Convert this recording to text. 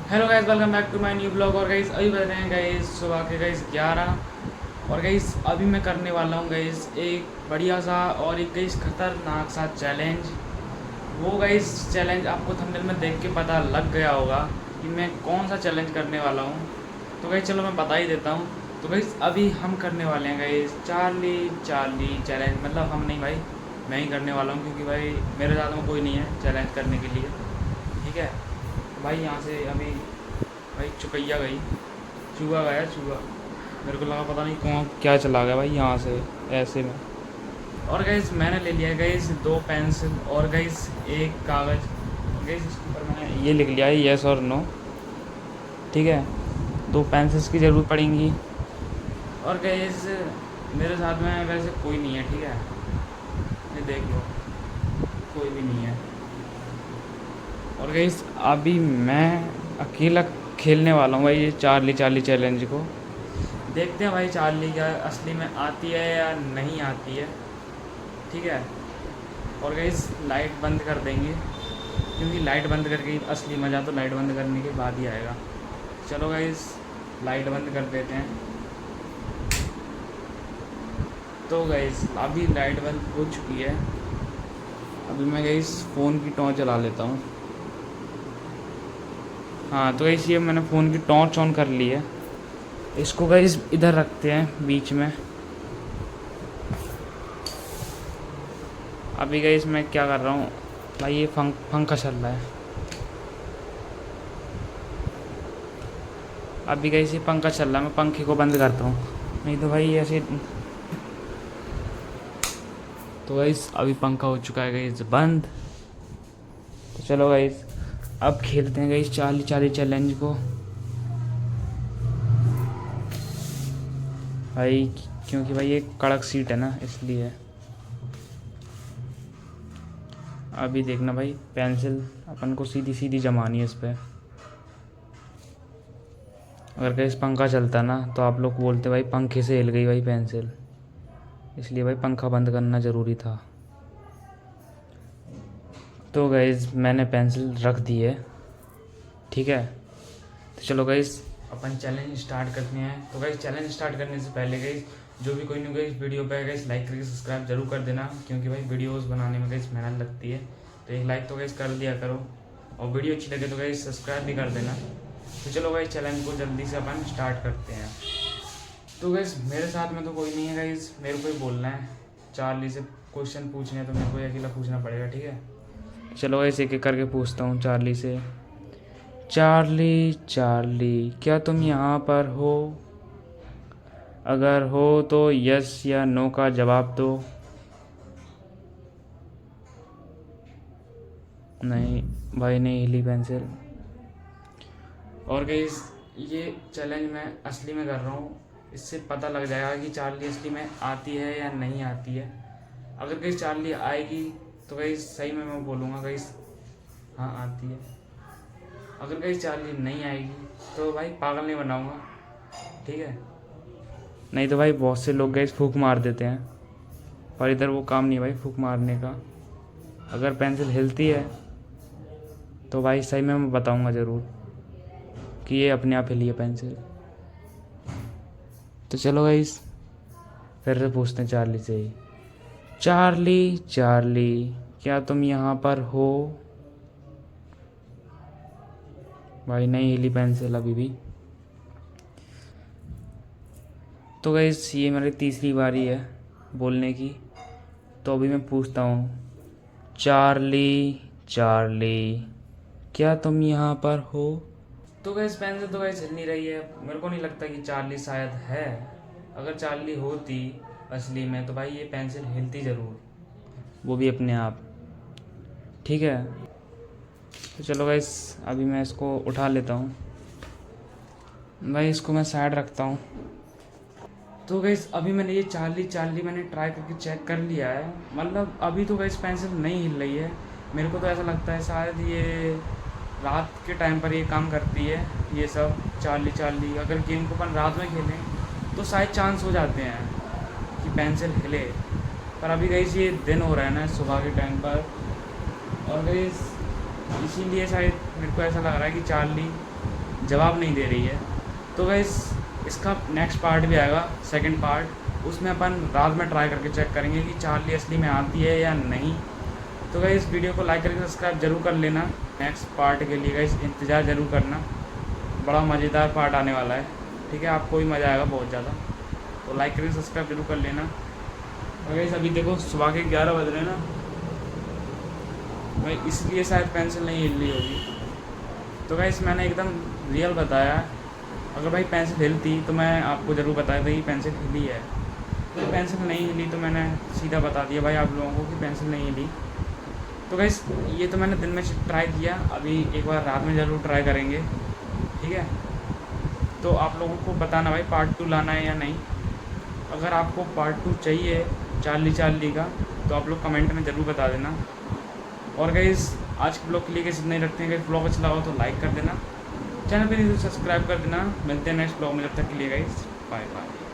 Hello guys, welcome back to my new blog. और guys अभी बज रहे हैं गाइस सुबह के गाइस 11। और गाइस अभी मैं करने वाला हूँ गाइस एक बढ़िया सा और एक गाइस खतरनाक सा चैलेंज। वो गाइस चैलेंज आपको थंबनेल में देख के पता लग गया होगा कि मैं कौन सा चैलेंज करने वाला हूँ। तो गाइस चलो मैं बता ही देता हूँ। तो गाइस अभी हम करने वाले हैं गाइस चार्ली चार्ली चैलेंज। मतलब हम नहीं भाई, मैं ही करने वाला हूँ, क्योंकि भाई मेरे साथ में कोई नहीं है चैलेंज करने के लिए। ठीक है भाई, यहाँ से अभी भाई चुकैया गई, चूहा गया चूहा। मेरे को लगा पता नहीं कौन क्या चला गया भाई यहाँ से ऐसे में। और गैस मैंने ले लिया गैस 2 पेंसिल और गैस एक कागज़। गैस इसके ऊपर मैंने ये लिख लिया है येस और नो। ठीक है, 2 पेंसिल्स की ज़रूरत पड़ेंगी। और गैस मेरे साथ में वैसे कोई नहीं है, ठीक है, ये देख लो कोई भी नहीं है। और गैस अभी मैं अकेला खेलने वाला हूँ भाई ये चार्ली चार्ली चैलेंज को। देखते हैं भाई चार्ली क्या असली में आती है या नहीं आती है। ठीक है, और गैस लाइट बंद कर देंगे, क्योंकि लाइट बंद करके ही असली मज़ा तो लाइट बंद करने के बाद ही आएगा। चलो गैस लाइट बंद कर देते हैं। तो गैस अभी लाइट बंद हो चुकी है। अभी मैं गैस फ़ोन की टॉर्च जला लेता हूँ। हाँ तो गैस ये मैंने फ़ोन की टॉर्च ऑन कर ली है। इसको गैस इधर रखते हैं बीच में। अभी गैस मैं क्या कर रहा हूँ भाई, ये पंखा चल रहा है। अभी गैस ये पंखा चल रहा है, मैं पंखे को बंद करता हूँ, नहीं तो भाई ऐसे। तो गैस अभी पंखा हो चुका है गैस बंद। तो चलो गैस अब खेलते हैं गैस चार्ली चार्ली चैलेंज को भाई, क्योंकि भाई ये कड़क सीट है ना इसलिए। अभी देखना भाई, पेंसिल अपन को सीधी सीधी जमानी है इस पर। अगर गैस पंखा चलता ना तो आप लोग बोलते भाई पंखे से हिल गई भाई पेंसिल, इसलिए भाई पंखा बंद करना ज़रूरी था। तो गैस मैंने पेंसिल रख दी है, ठीक है। तो चलो गैस अपन चैलेंज स्टार्ट करते हैं। तो गैस चैलेंज स्टार्ट करने से पहले गैस जो भी कोई न्यू गैस वीडियो पे गैस लाइक करके सब्सक्राइब जरूर कर देना, क्योंकि भाई वीडियोस बनाने में गैस मेहनत लगती है। तो एक लाइक तो गैस कर दिया करो, और वीडियो अच्छी लगे तो गैस सब्सक्राइब भी कर देना। तो चलो गैस चैलेंज को जल्दी से अपन स्टार्ट करते हैं। तो गैस मेरे साथ में तो कोई नहीं है गैस, मेरे को ही बोलना है। चार्ली से क्वेश्चन पूछने हैं तो मेरे को अकेला पूछना पड़ेगा, ठीक है। चलो गैस एक एक करके पूछता हूँ चार्ली से। चार्ली चार्ली क्या तुम यहाँ पर हो? अगर हो तो यस या नो का जवाब दो। नहीं भाई, नहीं हिली पेंसिल। और गैस ये चैलेंज मैं असली में कर रहा हूँ, इससे पता लग जाएगा कि चार्ली असली में आती है या नहीं आती है। अगर गैस चार्ली आएगी तो गैस सही में मैं बोलूँगा गैस हाँ आती है। अगर गैस चार्ली नहीं आएगी तो भाई पागल नहीं बनाऊँगा, ठीक है। नहीं तो भाई बहुत से लोग गैस फूंक मार देते हैं, पर इधर वो काम नहीं भाई फूंक मारने का। अगर पेंसिल हिलती है तो भाई सही में मैं बताऊँगा ज़रूर कि ये अपने आप हिली है पेंसिल। तो चलो गाइस फिर से पूछते हैं चार्ली से ही। चार्ली चार्ली क्या तुम यहाँ पर हो? भाई नहीं हिली पेंसिल अभी भी। तो गाइस ये मेरी तीसरी बारी है बोलने की। तो अभी मैं पूछता हूँ, चार्ली चार्ली क्या तुम यहाँ पर हो? तो गैस पेंसिल तो गैस हिल नहीं रही है। मेरे को नहीं लगता कि चार्ली शायद है। अगर चार्ली होती असली में तो भाई ये पेंसिल हिलती ज़रूर, वो भी अपने आप, ठीक है। तो चलो गैस अभी मैं इसको उठा लेता हूँ भाई, इसको मैं साइड रखता हूँ। तो गैस अभी मैंने ये चार्ली चार्ली मैंने ट्राई करके चेक कर लिया है। मतलब अभी तो गैस पेंसिल नहीं हिल रही है। मेरे को तो ऐसा लगता है शायद ये रात के टाइम पर ये काम करती है, ये सब चार्ली चार्ली। अगर गेम को अपन रात में खेलें तो शायद चांस हो जाते हैं कि पेंसिल हिले। पर अभी गई ये दिन हो रहा है ना सुबह के टाइम पर, और गई इसीलिए शायद मेरे को ऐसा लग रहा है कि चार्ली जवाब नहीं दे रही है। तो गाइस इसका नेक्स्ट पार्ट भी आएगा, सेकंड पार्ट, उसमें अपन रात में ट्राई करके चेक करेंगे कि चार्ली असली में आती है या नहीं। तो गाइस वीडियो को लाइक करके सब्सक्राइब जरूर कर लेना। नेक्स्ट पार्ट के लिए गाइस इंतज़ार ज़रूर करना, बड़ा मज़ेदार पार्ट आने वाला है। ठीक है, आपको भी मज़ा आएगा बहुत ज़्यादा। तो लाइक करके सब्सक्राइब जरूर कर लेना। और गाइस अभी देखो सुबह के 11 बज रहे हैं ना भाई, इसलिए शायद पेंसिल नहीं हिल रही होगी। तो गाइस मैंने एकदम रियल बताया, अगर भाई पेंसिल हिलती तो मैं आपको ज़रूर बताया था कि पेंसिल हिली है। तो पेंसिल नहीं हिली तो मैंने सीधा बता दिया भाई आप लोगों को कि पेंसिल नहीं हिली। तो गाइस ये तो मैंने दिन में ट्राई किया, अभी एक बार रात में ज़रूर ट्राई करेंगे। ठीक है, तो आप लोगों को बताना भाई पार्ट 2 लाना है या नहीं। अगर आपको पार्ट 2 चाहिए चार्ली का तो आप लोग कमेंट में ज़रूर बता देना। और गाइस आज के ब्लॉग के लिए कैसे नहीं रखते हैं, गाइस ब्लॉग अच्छा लगा तो लाइक कर देना, चैनल पे नहीं तो सब्सक्राइब कर देना। मिलते हैं नेक्स्ट ब्लॉग में, जब तक के लिए गाइस बाय बाय।